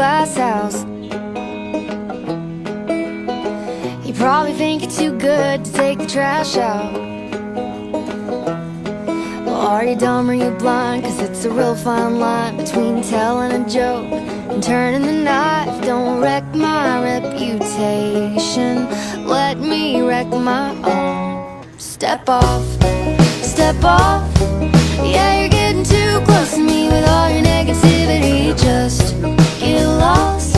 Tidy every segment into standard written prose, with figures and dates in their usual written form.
glass house. You probably think you're too good to take the trash out. Well, are you dumb or you blind? Cause it's a real fine line between telling a joke and turning the knife. Don't wreck my reputation, let me wreck my own. Step off, step off. Yeah, you're getting too close to me with all your negativity. Just get lost,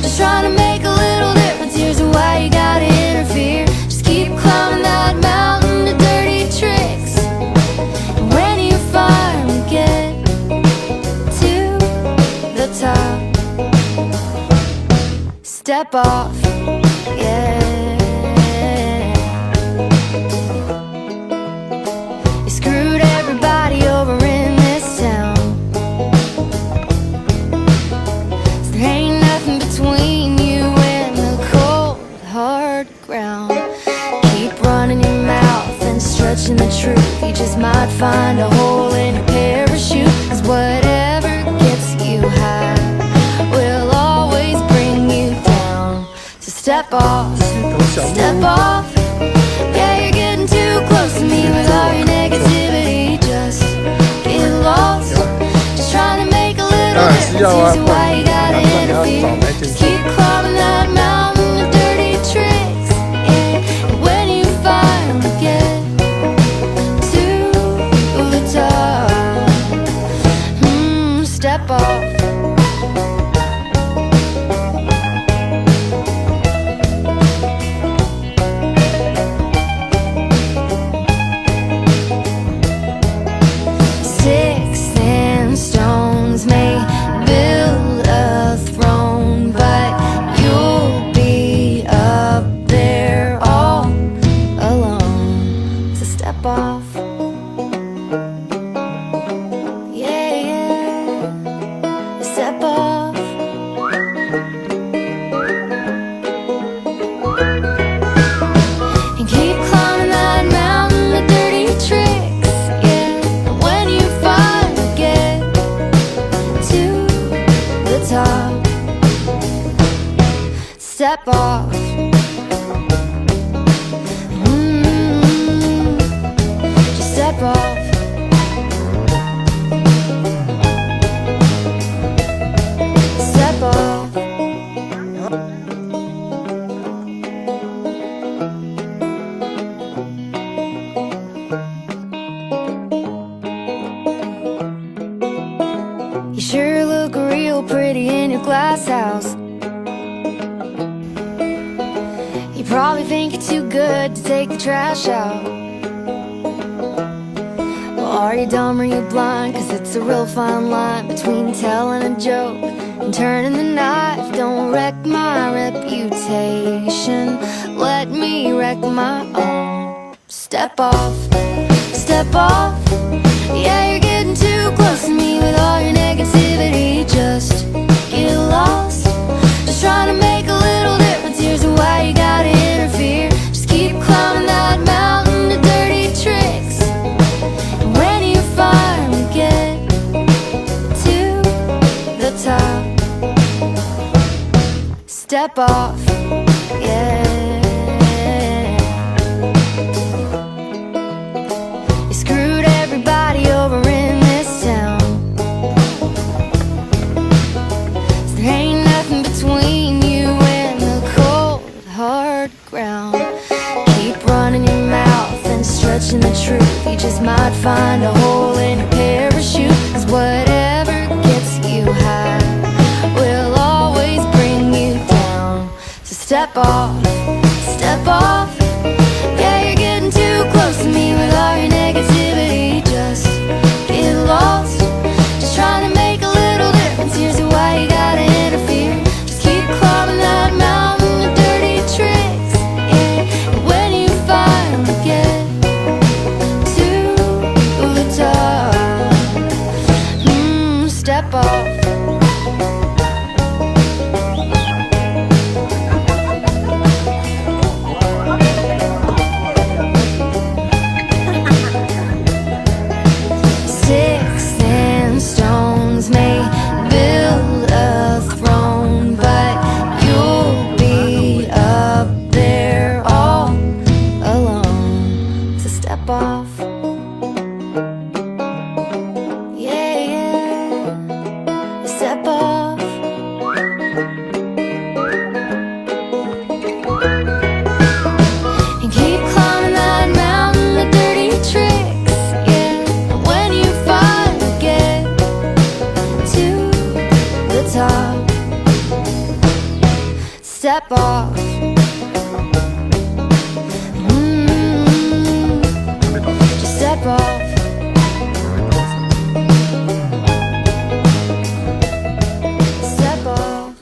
just trying to make a little difference. Here's why you gotta interfere. Just keep climbing that mountain of dirty tricks, and when you finally get to the top, step off, yeah. You screwed everybody over in this town, so there ain't nothing between you and the cold, hard ground. Keep running your mouth and stretching the truth. You just might find a hole in your parachute. Cause whatever gets you high will always bring you down. So step off, step off. Yeah, you're getting too close to me with all your negativity. Just get lost, just trying to make a little difference. Here's why you gotta interfere. Just keep climbing that mountain of dirty tricks, yeah. And when you finally get to the top, step off. Sticks and stones may build a throne, but you'll be up there all alone. So step off, yeah, yeah. Step off. And keep climbing that mountain of dirty tricks, yeah. And when you finally get to the top, step off. Just step off. Step off. You sure look real pretty in your glass house. You probably think you're too good to take the trash out. Well, are you dumb or you blind? Cause it's a real fine line between telling a joke and turning the knife. Don't wreck my reputation, let me wreck my own. Step off, step off. Yeah, you're getting too close to me with all your negativity. Just get lost, just trying to make a little difference. Here's why you gotta interfere. Just keep climbing that mountain of dirty tricks, and when you finally get to the top, step off, yeah. You screwed everybody over in this town, so there ain't nothing between you and the cold, hard ground. Keep running your mouth and stretching the truth. You just might find a hole in your parachute. Cause whatever gets you high will always bring you down. So step off, step off. Yeah, you're getting too close to me with all your negativity. Just get lost, just trying to make a little difference. Here's why you gotta interfere. Just keep climbing that mountain of dirty tricks, yeah. And when you finally get to the top, step off. step off. Just step off. Step off.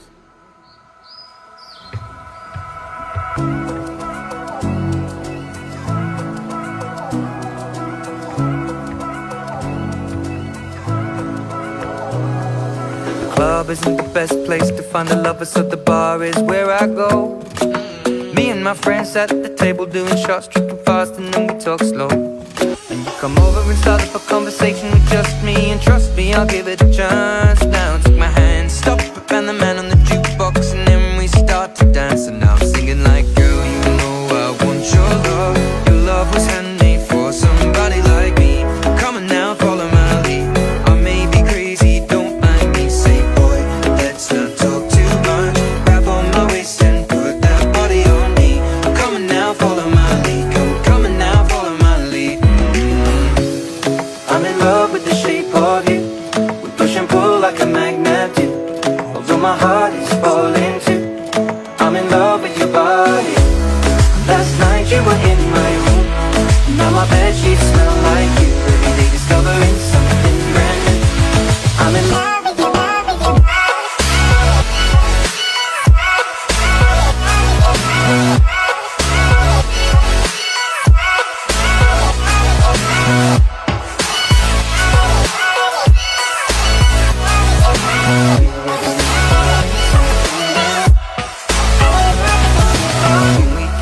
Club isn't the best place to find a lover, so the bar is where I go. Me and my friends at the table doing shots, tripping fast, and then we talk slow. And you come over and start up a conversation with just me, and trust me, I'll give it a chance. Now take my hand, stop it, and the man on the jukebox, and then we start to dance. And now I'm singing like, girl, you know I want your love. Your love was handmade for somebody like me. Come on now, follow my lead. I may be crazy, don't mind me. Say, boy, let's not talk too much. Grab on my waist and put that body on me. Come on now, follow my lead. Come on now, follow my lead. I'm in love with the shape of you. We push and pull like a magnet do. Although my heart is falling too. I'm in love with your body. Last night you were in my room. Now my bedsheets smell like you. Every day discovering something brand new. I'm in love with your body.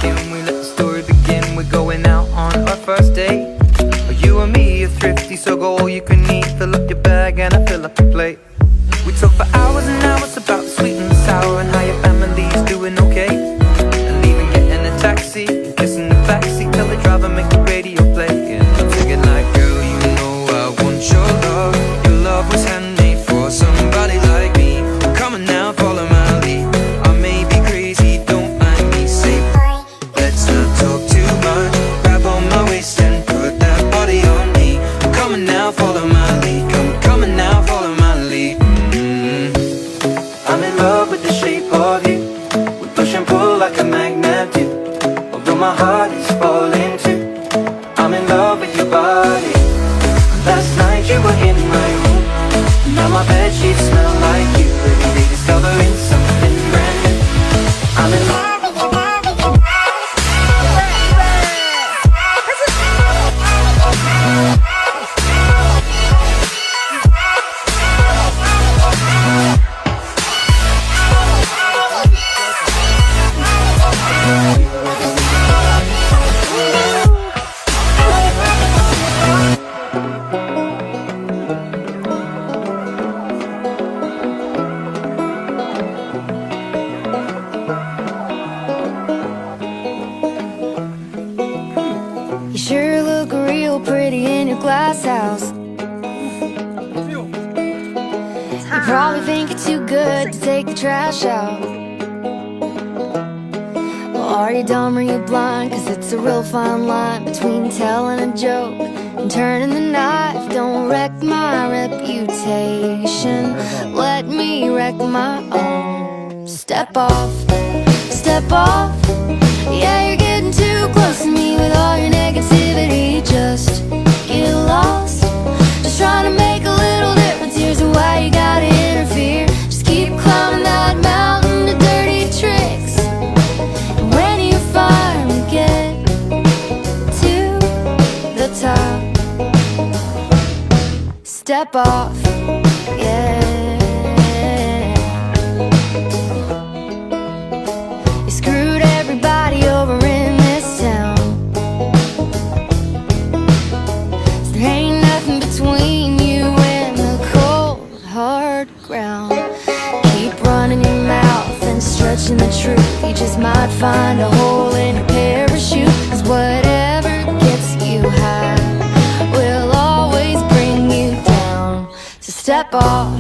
Can we let the story begin? We're going out on our first date. You and me are thrifty, so go all you can eat. Fill up your bag and I fill up the plate. We talk for hours and hours about the sweet and the sour, and how your family's doing okay. And even getting a taxi, kissing the backseat, tell the driver make the radio play. And I'm thinking like, girl, you know I want your love. Your love was handmade for somebody like me. Come on now, follow my lead. I may be crazy, don't mind me. Say, let's not talk too much. Grab on my waist and put that body on me. Come on now, follow my lead. Come on now, follow my lead. I'm in love with the shape of you. We push and pull like a magnet do. Although my heart is falling too. I'm in love with your body. Last night you were in my room. Now my bedsheets smell like you. Every day discovering something brand new. I'm in love with your body. You sure look real pretty in your glass house. You probably think it's too good to take the trash out. Well, are you dumb or you blind? Cause it's a real fine line between telling a joke and turning the knife. Don't wreck my reputation, let me wreck my own. Step off, step off. Yeah, you're getting too close to me with all your negativity. Just get lost, just trying to make a little difference. Here's why you gotta interfere. Just keep climbing that mountain of dirty tricks, and when you finally get to the top, step off, yeah. You screwed everybody over in this town, so there ain't nothing between you and the cold, hard ground. Keep running your mouth and stretching the truth. You just might find a hole in your parachute. Cause whatever gets you high will always bring you down. So step off,